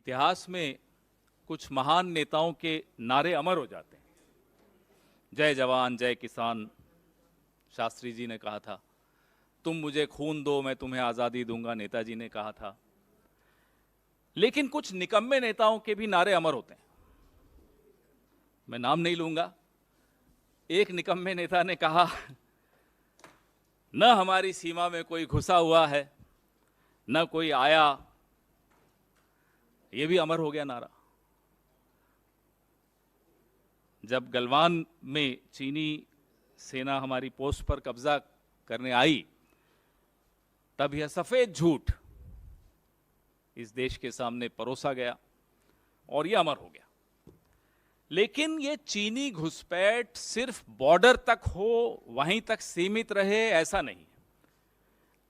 इतिहास में कुछ महान नेताओं के नारे अमर हो जाते हैं। जय जवान जय किसान, शास्त्री जी ने कहा था। तुम मुझे खून दो मैं तुम्हें आज़ादी दूंगा, नेताजी ने कहा था। लेकिन कुछ निकम्मे नेताओं के भी नारे अमर होते हैं। मैं नाम नहीं लूंगा। एक निकम्मे नेता ने कहा, न हमारी सीमा में कोई घुसा हुआ है, न कोई आया। यह भी अमर हो गया नारा। जब गलवान में चीनी सेना हमारी पोस्ट पर कब्जा करने आई, तब यह सफेद झूठ इस देश के सामने परोसा गया और यह अमर हो गया। लेकिन यह चीनी घुसपैठ सिर्फ बॉर्डर तक हो, वहीं तक सीमित रहे, ऐसा नहीं।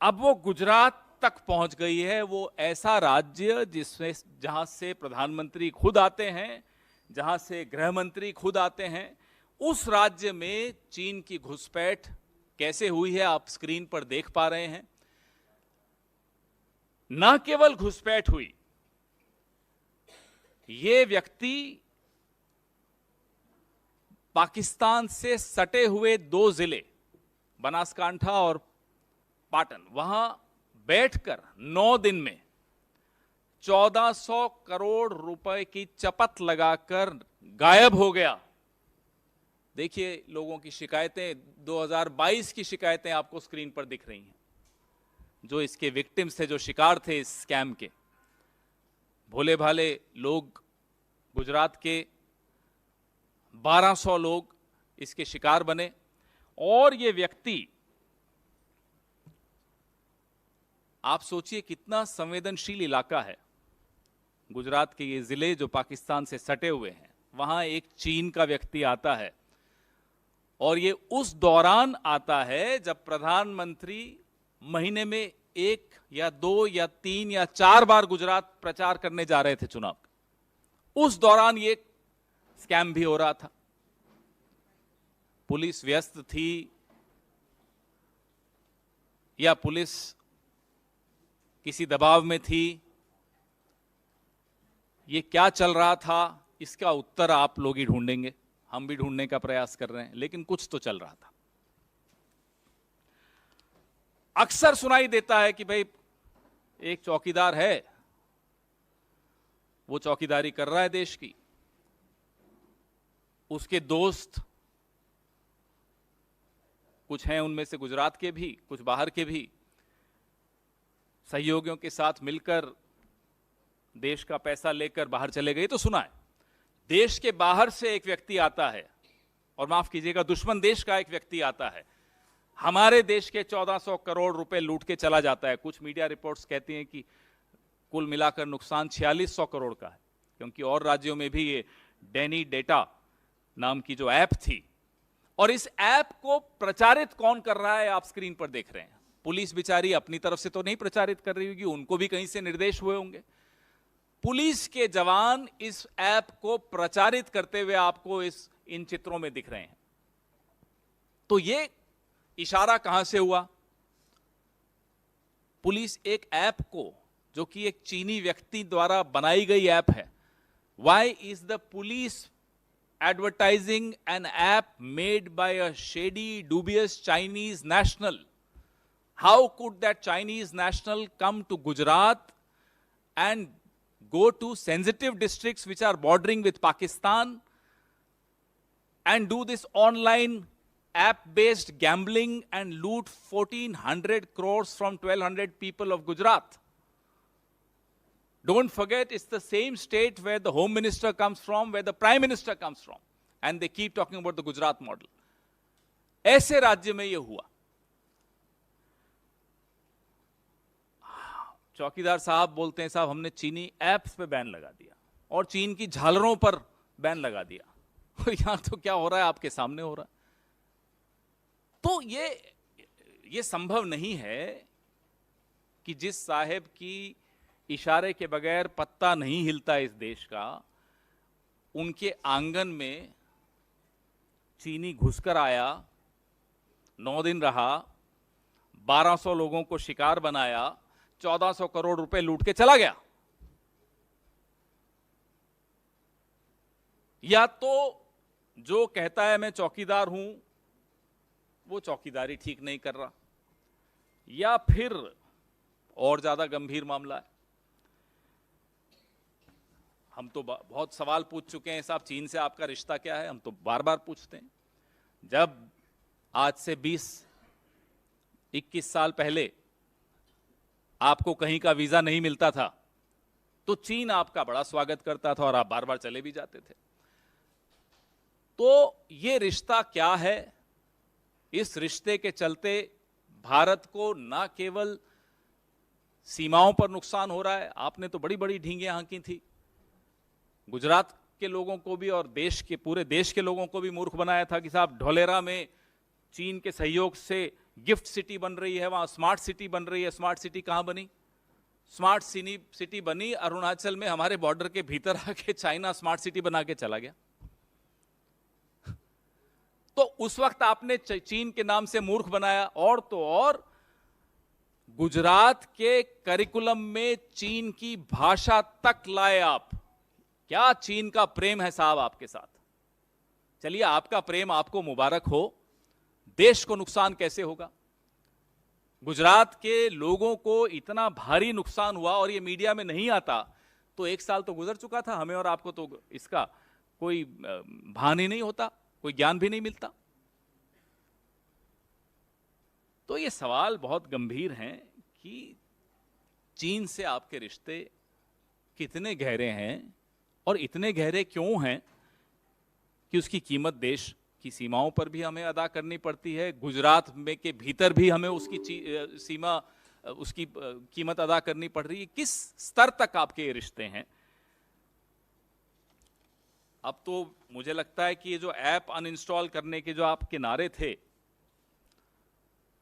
अब वो गुजरात तक पहुंच गई है। वो ऐसा राज्य जिसमें जहां से प्रधानमंत्री खुद आते हैं, जहां से गृह मंत्री खुद आते हैं, उस राज्य में चीन की घुसपैठ कैसे हुई है आप स्क्रीन पर देख पा रहे हैं। न केवल घुसपैठ हुई, ये व्यक्ति पाकिस्तान से सटे हुए 2 जिले बनासकांठा और पाटन, वहां बैठकर 9 दिन में 1400 करोड़ रुपए की चपत लगाकर गायब हो गया। देखिए लोगों की शिकायतें, 2022 की शिकायतें आपको स्क्रीन पर दिख रही हैं। जो इसके विक्टिम्स थे, जो शिकार थे इस स्कैम के, भोले भाले लोग, गुजरात के 1200 लोग इसके शिकार बने। और ये व्यक्ति, आप सोचिए कितना संवेदनशील इलाका है। गुजरात के ये जिले जो पाकिस्तान से सटे हुए हैं, वहां एक चीन का व्यक्ति आता है और ये उस दौरान आता है जब प्रधानमंत्री महीने में 1 या 2 या 3 या 4 बार गुजरात प्रचार करने जा रहे थे चुनाव। उस दौरान ये स्कैम भी हो रहा था। पुलिस व्यस्त थी या पुलिस किसी दबाव में थी, ये क्या चल रहा था, इसका उत्तर आप लोग ही ढूंढेंगे। हम भी ढूंढने का प्रयास कर रहे हैं, लेकिन कुछ तो चल रहा था। अक्सर सुनाई देता है कि भाई एक चौकीदार है, वो चौकीदारी कर रहा है देश की, उसके दोस्त कुछ हैं, उनमें से गुजरात के भी, कुछ बाहर के भी, सहयोगियों के साथ मिलकर देश का पैसा लेकर बाहर चले गए। तो सुना है देश के बाहर से एक व्यक्ति आता है, और माफ कीजिएगा दुश्मन देश का एक व्यक्ति आता है, हमारे देश के 1400 करोड़ रुपए लूट के चला जाता है। कुछ मीडिया रिपोर्ट्स कहती हैं कि कुल मिलाकर नुकसान 4600 करोड़ का है, क्योंकि और राज्यों में भी ये डेनी डेटा नाम की जो ऐप थी। और इस ऐप को प्रचारित कौन कर रहा है आप स्क्रीन पर देख रहे हैं। पुलिस बेचारी अपनी तरफ से तो नहीं प्रचारित कर रही होगी, उनको भी कहीं से निर्देश हुए होंगे। पुलिस के जवान इस ऐप को प्रचारित करते हुए आपको इन चित्रों में दिख रहे हैं। तो ये इशारा कहां से हुआ? पुलिस एक ऐप को, जो कि एक चीनी व्यक्ति द्वारा बनाई गई ऐप है, why is the police advertising an app made by a shady, dubious Chinese national? How could that Chinese national come to Gujarat and go to sensitive districts which are bordering with Pakistan and do this online app-based gambling and loot 1400 crores from 1200 people of Gujarat? Don't forget, it's the same state where the home minister comes from, where the prime minister comes from, and they keep talking about the Gujarat model. ऐसे राज्य में यह हुआ। चौकीदार साहब बोलते हैं, साहब हमने चीनी ऐप्स पे बैन लगा दिया और चीन की झालरों पर बैन लगा दिया। यहां तो क्या हो रहा है आपके सामने हो रहा है। तो ये संभव नहीं है कि जिस साहेब की इशारे के बगैर पत्ता नहीं हिलता इस देश का, उनके आंगन में चीनी घुसकर आया, 9 दिन रहा, 1200 लोगों को शिकार बनाया, 1400 करोड़ रुपए लूट के चला गया। या तो जो कहता है मैं चौकीदार हूं वो चौकीदारी ठीक नहीं कर रहा, या फिर और ज्यादा गंभीर मामला है। हम तो बहुत सवाल पूछ चुके हैं साहब, चीन से आपका रिश्ता क्या है, हम तो बार बार पूछते हैं। जब आज से 20-21 साल पहले आपको कहीं का वीजा नहीं मिलता था तो चीन आपका बड़ा स्वागत करता था और आप बार बार चले भी जाते थे। तो ये रिश्ता क्या है? इस रिश्ते के चलते भारत को ना केवल सीमाओं पर नुकसान हो रहा है, आपने तो बड़ी बड़ी ढींगे हाँकी थी, गुजरात के लोगों को भी और देश के पूरे देश के लोगों को भी मूर्ख बनाया था कि साहब ढोलेरा में चीन के सहयोग से गिफ्ट सिटी बन रही है, वहां स्मार्ट सिटी बन रही है। स्मार्ट सिटी कहां बनी? स्मार्ट सिटी बनी अरुणाचल में, हमारे बॉर्डर के भीतर आके चाइना स्मार्ट सिटी बना के चला गया। तो उस वक्त आपने चीन के नाम से मूर्ख बनाया, और तो और गुजरात के करिकुलम में चीन की भाषा तक लाए आप। क्या चीन का प्रेम है साहब आपके साथ? चलिए, आपका प्रेम आपको मुबारक हो, देश को नुकसान कैसे होगा? गुजरात के लोगों को इतना भारी नुकसान हुआ और ये मीडिया में नहीं आता तो 1 साल तो गुजर चुका था, हमें और आपको तो इसका कोई भान ही नहीं होता, कोई ज्ञान भी नहीं मिलता। तो ये सवाल बहुत गंभीर हैं कि चीन से आपके रिश्ते कितने गहरे हैं और इतने गहरे क्यों हैं कि उसकी कीमत देश की सीमाओं पर भी हमें अदा करनी पड़ती है, गुजरात में के भीतर भी हमें उसकी सीमा, उसकी कीमत अदा करनी पड़ रही है। किस स्तर तक आपके ये रिश्ते हैं? अब तो मुझे लगता है कि ये जो ऐप अनइंस्टॉल करने के जो आपके नारे थे,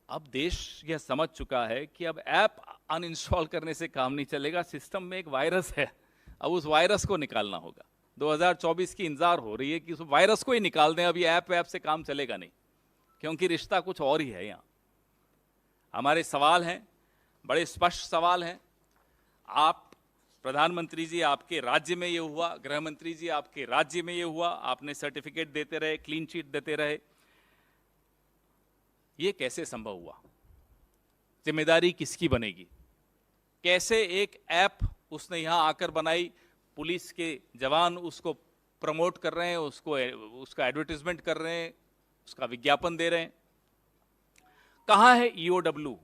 अब देश यह समझ चुका है कि अब ऐप अनइंस्टॉल करने से काम नहीं चलेगा, सिस्टम में एक वायरस है, अब उस वायरस को निकालना होगा। 2024 की इंतजार हो रही है कि उस वायरस को ही निकाल दें, अभी ऐप से काम चलेगा नहीं, क्योंकि रिश्ता कुछ और ही है। यहां हमारे सवाल हैं, बड़े स्पष्ट सवाल हैं। आप प्रधानमंत्री जी, आपके राज्य में ये हुआ, गृह मंत्री जी आपके राज्य में ये हुआ, आपने सर्टिफिकेट देते रहे, क्लीन चिट देते रहे, ये कैसे संभव हुआ? जिम्मेदारी किसकी बनेगी? कैसे एक ऐप उसने यहां आकर बनाई, पुलिस के जवान उसको प्रमोट कर रहे हैं, उसका एडवर्टाइजमेंट कर रहे हैं, उसका विज्ञापन दे रहे हैं। कहां है ईओडब्ल्यू,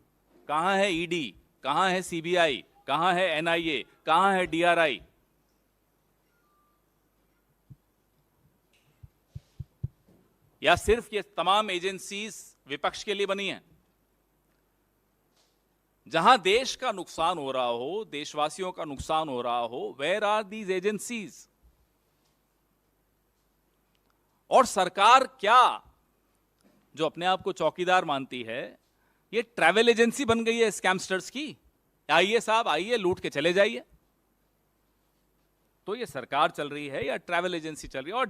कहां है ईडी, कहां है सीबीआई, कहां है एनआईए, कहां है डीआरआई? या सिर्फ ये तमाम एजेंसीज विपक्ष के लिए बनी हैं? जहां देश का नुकसान हो रहा हो, देशवासियों का नुकसान हो रहा हो, वेयर आर दीज एजेंसीज? और सरकार क्या, जो अपने आप को चौकीदार मानती है, ये ट्रैवल एजेंसी बन गई है स्कैमस्टर्स की? आइए साहब, आइए, लूट के चले जाइए। तो ये सरकार चल रही है या ट्रैवल एजेंसी चल रही है? और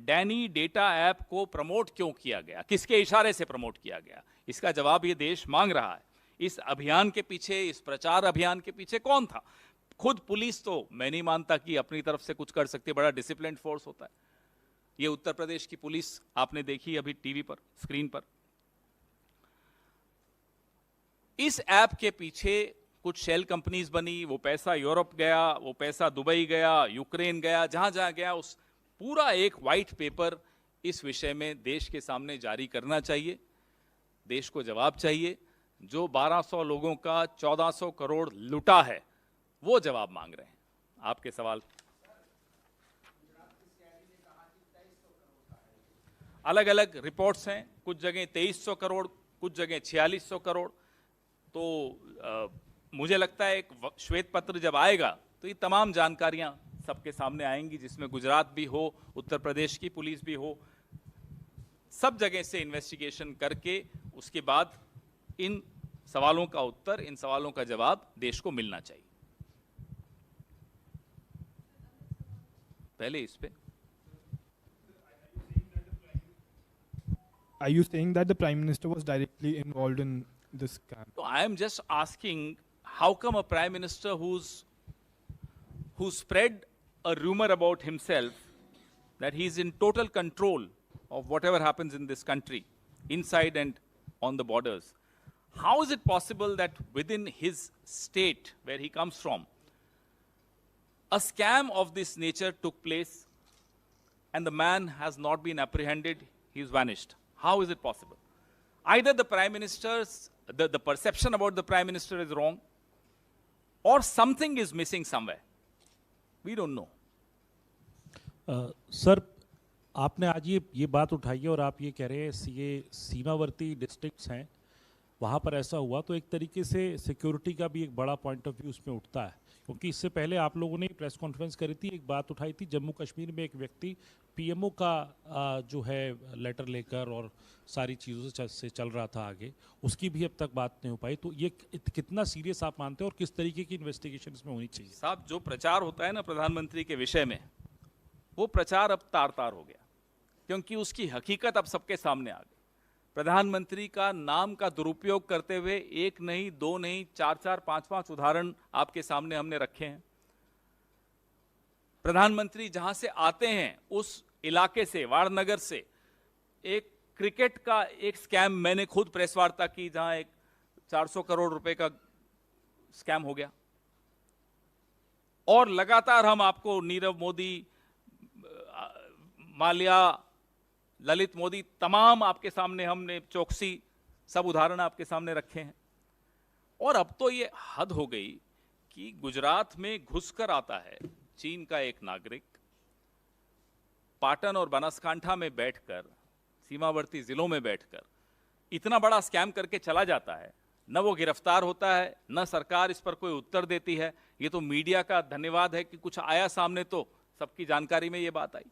डैनी डेटा ऐप को प्रमोट क्यों किया गया, किसके इशारे से प्रमोट किया गया? इसका जवाब ये देश मांग रहा है। इस अभियान के पीछे, इस प्रचार अभियान के पीछे कौन था? खुद पुलिस तो मैं नहीं मानता कि अपनी तरफ से कुछ कर सकती है, बड़ा डिसिप्लिन फोर्स होता है। ये उत्तर प्रदेश की पुलिस आपने देखी अभी टीवी पर, स्क्रीन पर। इस ऐप के पीछे कुछ शेल कंपनीज बनी, वो पैसा यूरोप गया, वो पैसा दुबई गया, यूक्रेन गया, जहां जहां गया, उस पूरा एक व्हाइट पेपर इस विषय में देश के सामने जारी करना चाहिए। देश को जवाब चाहिए। जो 1200 लोगों का 1400 करोड़ लुटा है, वो जवाब मांग रहे हैं। आपके सवाल अलग अलग रिपोर्ट्स हैं, कुछ जगह 2300 करोड़, कुछ जगह 4600 करोड़। तो मुझे लगता है एक श्वेत पत्र जब आएगा तो ये तमाम जानकारियां सबके सामने आएंगी, जिसमें गुजरात भी हो, उत्तर प्रदेश की पुलिस भी हो, सब जगह से इन्वेस्टिगेशन करके उसके बाद इन सवालों का उत्तर, इन सवालों का जवाब देश को मिलना चाहिए। पहले इस पे, Are you saying that the Prime Minister was directly involved in this scam? so I am just asking, how come a Prime Minister who spread a rumor about himself that he is in total control of whatever happens in this country, inside and on the borders. How is it possible that within his state, where he comes from, a scam of this nature took place and the man has not been apprehended, he's vanished? How is it possible? Either the Prime Minister's, the perception about the Prime Minister is wrong, or something is missing somewhere. We don't know. Sir, आपने आज ये बात उठाई है और आप ये कह रहे हैं ये सीमावर्ती डिस्ट्रिक्ट्स हैं, वहाँ पर ऐसा हुआ, तो एक तरीके से सिक्योरिटी का भी एक बड़ा पॉइंट ऑफ व्यू उसमें उठता है, क्योंकि इससे पहले आप लोगों ने प्रेस कॉन्फ्रेंस करी थी, एक बात उठाई थी, जम्मू कश्मीर में एक व्यक्ति पीएमओ का जो है लेटर लेकर और सारी चीज़ों से चल रहा था आगे, उसकी भी अब तक बात नहीं हो पाई। तो ये कितना सीरियस आप मानते हैं और किस तरीके की इन्वेस्टिगेशन इसमें होनी चाहिए? साहब, जो प्रचार होता है ना प्रधानमंत्री के विषय में, वो प्रचार अब तार-तार हो गया, क्योंकि उसकी हकीकत अब सबके सामने आ गई। प्रधानमंत्री का नाम का दुरुपयोग करते हुए एक नहीं, दो नहीं, चार, पांच उदाहरण आपके सामने हमने रखे हैं। प्रधानमंत्री जहां से आते हैं उस इलाके से, वारनगर से, एक क्रिकेट का एक स्कैम मैंने खुद प्रेस वार्ता की, जहां एक 400 करोड़ रुपए का स्कैम हो गया। और लगातार हम आपको नीरव मोदी, माल्या, ललित मोदी, तमाम आपके सामने हमने, चौकसी, सब उदाहरण आपके सामने रखे हैं। और अब तो ये हद हो गई कि गुजरात में घुसकर आता है चीन का एक नागरिक, पाटन और बनासकांठा में बैठकर, सीमावर्ती जिलों में बैठकर इतना बड़ा स्कैम करके चला जाता है। न वो गिरफ्तार होता है, न सरकार इस पर कोई उत्तर देती है। ये तो मीडिया का धन्यवाद है कि कुछ आया सामने तो सबकी जानकारी में ये बात आई।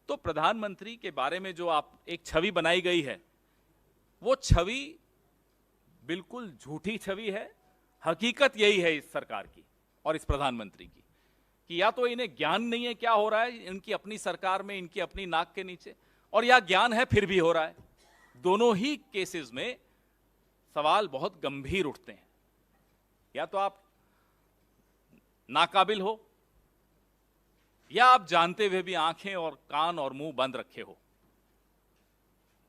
तो प्रधानमंत्री के बारे में जो आप एक छवि बनाई गई है, वो छवि बिल्कुल झूठी छवि है। हकीकत यही है इस सरकार की और इस प्रधानमंत्री की, कि या तो इन्हें ज्ञान नहीं है क्या हो रहा है इनकी अपनी सरकार में, इनकी अपनी नाक के नीचे, और या ज्ञान है फिर भी हो रहा है। दोनों ही केसेस में सवाल बहुत गंभीर उठते हैं। या तो आप नाकाबिल हो, या आप जानते हुए भी आंखें और कान और मुंह बंद रखे हो।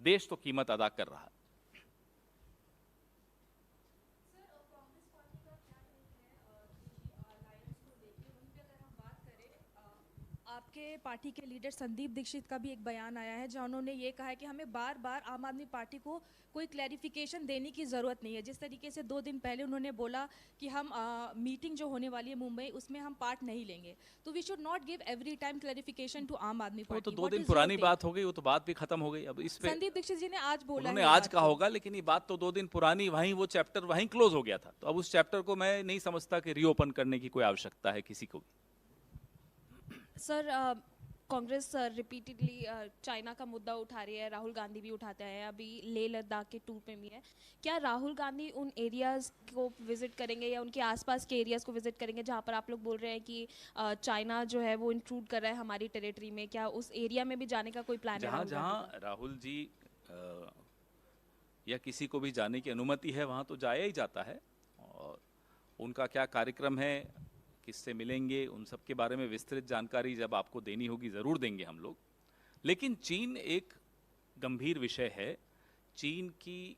देश तो कीमत अदा कर रहा है। आपके पार्टी के लीडर संदीप दीक्षित का भी एक बयान आया है, जहां उन्होंने ये कहा है कि हमें बार बार आम आदमी पार्टी को कोई क्लैरिफिकेशन देने की ज़रूरत नहीं है। जिस तरीके से 2 दिन पहले उन्होंने बोला कि हम मीटिंग जो होने वाली है मुंबई, उसमें हम पार्ट नहीं लेंगे, तो we should not give every time clarification to Aam Aadmi party. वो तो 2 दिन पुरानी बात हो गई, वो तो बात भी खत्म हो गई। अब इस पे संदीप दीक्षित जी ने आज बोला, उन्होंने आज कहा होगा, लेकिन ये बात तो 2 दिन पुरानी, वहीं वो चैप्टर वहीं क्लोज हो गया था। तो अब उस चैप्टर को मैं नहीं समझता कि रीओपन करने की कोई आवश्यकता है किसी को भी। सर, कांग्रेस रिपीटेडली चाइना का मुद्दा उठा रही है, राहुल गांधी भी उठाते हैं, अभी लेह लद्दाख के टूर पे भी है। क्या राहुल गांधी उन एरियाज़ को विजिट करेंगे या उनके आसपास के एरियाज़ को विजिट करेंगे जहां पर आप लोग बोल रहे हैं कि चाइना जो है वो इंट्रूड कर रहा है हमारी टेरिटरी में? क्या उस एरिया में भी जाने का कोई प्लान है? जहां राहुल जी या किसी को भी जाने की अनुमति है, वहां तो जाया ही जाता है। और उनका क्या कार्यक्रम है, किससे मिलेंगे, उन सब के बारे में विस्तृत जानकारी जब आपको देनी होगी ज़रूर देंगे हम लोग। लेकिन चीन एक गंभीर विषय है। चीन की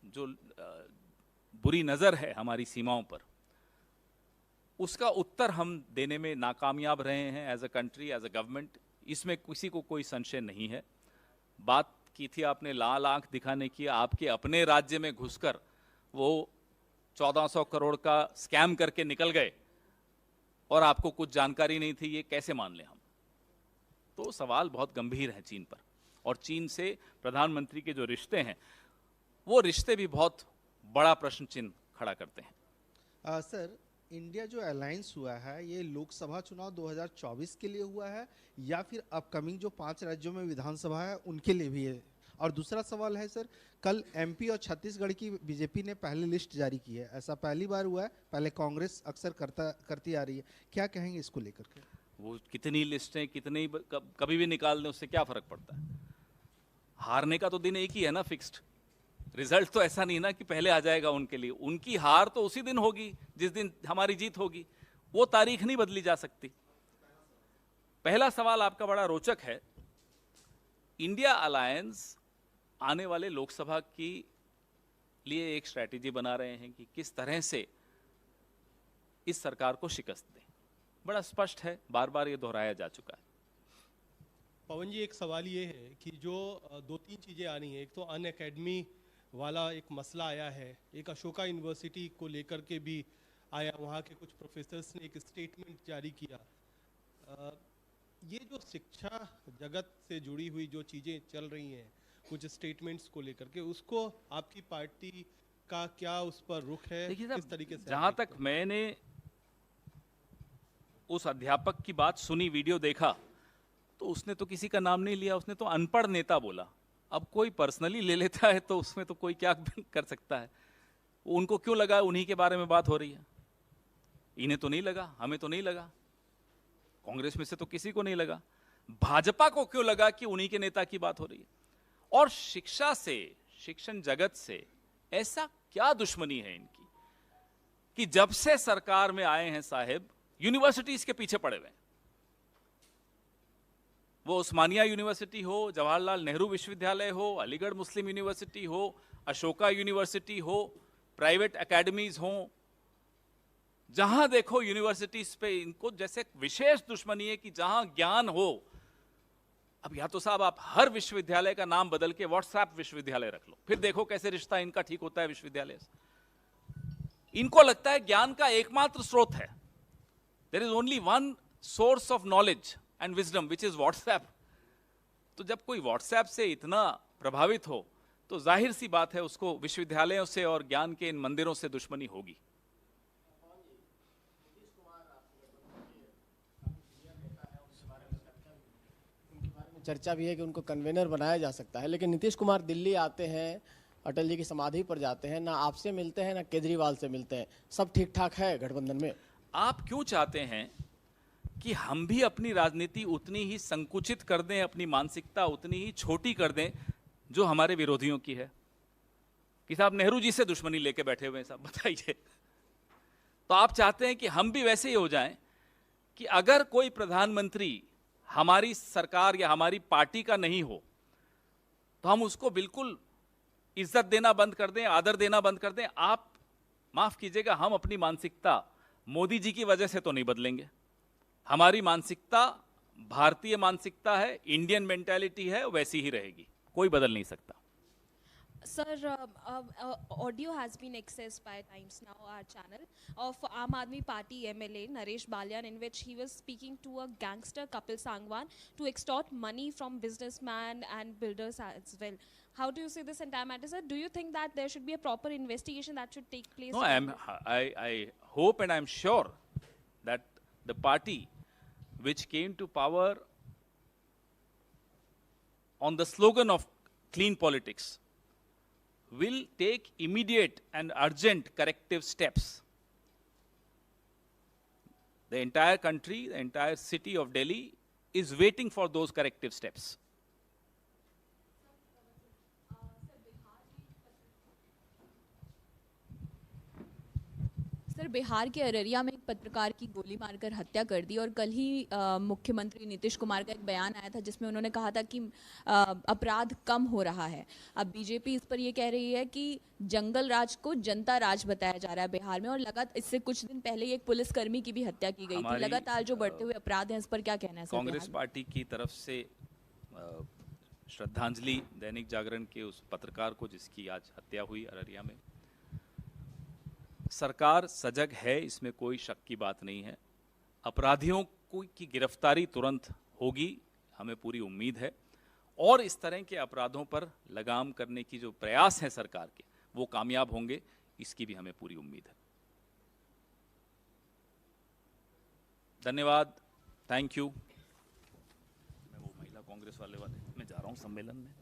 जो बुरी नज़र है हमारी सीमाओं पर, उसका उत्तर हम देने में नाकामयाब रहे हैं as a country, as a government. इसमें किसी को कोई संशय नहीं है। बात की थी आपने लाल आंख दिखाने की, आपके अपने राज्य में घुसकर वो 1400 करोड़ का स्कैम करके निकल गए और आपको कुछ जानकारी नहीं थी, ये कैसे मान लें हम? तो सवाल बहुत गंभीर है चीन पर। और चीन से प्रधानमंत्री के जो रिश्ते हैं, वो रिश्ते भी बहुत बड़ा प्रश्न चिन्ह खड़ा करते हैं। सर, इंडिया जो अलायंस हुआ है, ये लोकसभा चुनाव 2024 के लिए हुआ है या फिर अपकमिंग जो 5 राज्यों में विधानसभा है उनके लिए भी है? और दूसरा सवाल है सर, कल एमपी और छत्तीसगढ़ की बीजेपी ने पहली लिस्ट जारी की है, ऐसा पहली बार हुआ है, पहले कांग्रेस अक्सर करती आ रही है, क्या कहेंगे इसको लेकर के? वो कितनी लिस्टें कितनी कभी भी निकाल दें, उससे क्या फर्क पड़ता है? हारने का तो दिन एक ही है ना, फिक्स्ड। रिजल्ट तो ऐसा नहीं ना कि पहले आ जाएगा उनके लिए। उनकी हार तो उसी दिन होगी जिस दिन हमारी जीत होगी, वो तारीख नहीं बदली जा सकती। पहला सवाल आपका बड़ा रोचक है इंडिया अलायंस आने वाले लोकसभा की लिए एक स्ट्रैटेजी बना रहे हैं कि किस तरह से इस सरकार को शिकस्त दें। बड़ा स्पष्ट है, बार बार ये दोहराया जा चुका है। पवन जी, एक सवाल ये है कि जो दो तीन चीज़ें आनी है, एक तो अन अकेडमी वाला एक मसला आया है, एक अशोका यूनिवर्सिटी को लेकर के भी आया, वहाँ के कुछ प्रोफेसर्स ने एक स्टेटमेंट जारी किया। ये जो शिक्षा जगत से जुड़ी हुई जो चीज़ें चल रही हैं, कुछ स्टेटमेंट्स को लेकर के, उसको आपकी पार्टी का क्या उस पर रुख है, देखिए किस साहब, तरीके से जहां तक मैंने उस अध्यापक की बात सुनी, वीडियो देखा, तो उसने तो किसी का नाम नहीं लिया, उसने तो अनपढ़ नेता बोला। अब कोई पर्सनली ले लेता है तो उसमें तो कोई क्या कर सकता है। उनको क्यों लगा उन्हीं के बारे में बात हो रही है? इन्हें तो नहीं लगा, हमें तो नहीं लगा, कांग्रेस में से तो किसी को नहीं लगा। भाजपा को क्यों लगा कि उन्हीं के नेता की बात हो रही है? और शिक्षा से, शिक्षण जगत से ऐसा क्या दुश्मनी है इनकी कि जब से सरकार में आए हैं साहेब, यूनिवर्सिटीज के पीछे पड़े हुए हैं। वो उस्मानिया यूनिवर्सिटी हो, जवाहरलाल नेहरू विश्वविद्यालय हो, अलीगढ़ मुस्लिम यूनिवर्सिटी हो, अशोका यूनिवर्सिटी हो, प्राइवेट एकेडमीज हो, जहां देखो यूनिवर्सिटीज पे इनको जैसे विशेष दुश्मनी है कि जहां ज्ञान हो। अब या तो साहब आप हर विश्वविद्यालय का नाम बदल के व्हाट्सएप विश्वविद्यालय रख लो, फिर देखो कैसे रिश्ता इनका ठीक होता है विश्वविद्यालय से। इनको लगता है ज्ञान का एकमात्र स्रोत है, there is only one source of knowledge and wisdom which is WhatsApp. तो जब कोई व्हाट्सएप से इतना प्रभावित हो तो जाहिर सी बात है उसको विश्वविद्यालयों से और ज्ञान के इन मंदिरों से दुश्मनी होगी। चर्चा भी है कि उनको कन्वेनर बनाया जा सकता है, लेकिन नीतीश कुमार दिल्ली आते हैं, अटल जी की समाधि पर जाते हैं, ना आपसे मिलते हैं ना केजरीवाल से मिलते हैं। सब ठीक ठाक है गठबंधन में? आप क्यों चाहते हैं कि हम भी अपनी राजनीति उतनी ही संकुचित कर दें, अपनी मानसिकता उतनी ही छोटी कर दें जो हमारे विरोधियों की है? कि साहब नेहरू जी से दुश्मनी लेके बैठे हुए हैं साहब, बताइए। तो आप चाहते हैं कि हम भी वैसे ही हो जाएं कि अगर कोई प्रधानमंत्री हमारी सरकार या हमारी पार्टी का नहीं हो तो हम उसको बिल्कुल इज्जत देना बंद कर दें, आदर देना बंद कर दें? आप माफ कीजिएगा, हम अपनी मानसिकता मोदी जी की वजह से तो नहीं बदलेंगे। हमारी मानसिकता भारतीय मानसिकता है, इंडियन मेंटालिटी है, वैसी ही रहेगी, कोई बदल नहीं सकता। Sir, audio has been accessed by Times Now, our channel, of Aam Aadmi Party MLA Naresh Balyan, in which he was speaking to a gangster Kapil Sangwan to extort money from businessmen and builders as well. How do you see this entire matter, sir? Do you think that there should be a proper investigation that should take place? No, I hope and I'm sure that the party which came to power on the slogan of clean politics will take immediate and urgent corrective steps. The entire country, the entire city of Delhi is waiting for those corrective steps. Sir, Bihar के अररिया में एक पत्रकार की गोली मारकर हत्या कर दी, और कल ही मुख्यमंत्री नीतीश कुमार का एक बयान आया था जिसमें उन्होंने कहा था कि अपराध कम हो रहा है। अब बीजेपी इस पर ये कह रही है कि जंगल राज को जनता राज बताया जा रहा है बिहार में, और लगातार इससे कुछ दिन पहले ही एक पुलिसकर्मी की भी हत्या की गई थी। लगातार जो बढ़ते हुए अपराध हैं, इस पर क्या कहना है सर? कांग्रेस पार्टी की तरफ से श्रद्धांजलि दैनिक जागरण के उस पत्रकार को जिसकी आज हत्या हुई अररिया में। सरकार सजग है, इसमें कोई शक की बात नहीं है। अपराधियों की गिरफ्तारी तुरंत होगी, हमें पूरी उम्मीद है, और इस तरह के अपराधों पर लगाम करने की जो प्रयास है सरकार के, वो कामयाब होंगे, इसकी भी हमें पूरी उम्मीद है। धन्यवाद, थैंक यू। मैं वो महिला कांग्रेस वाले में जा रहा हूँ सम्मेलन में।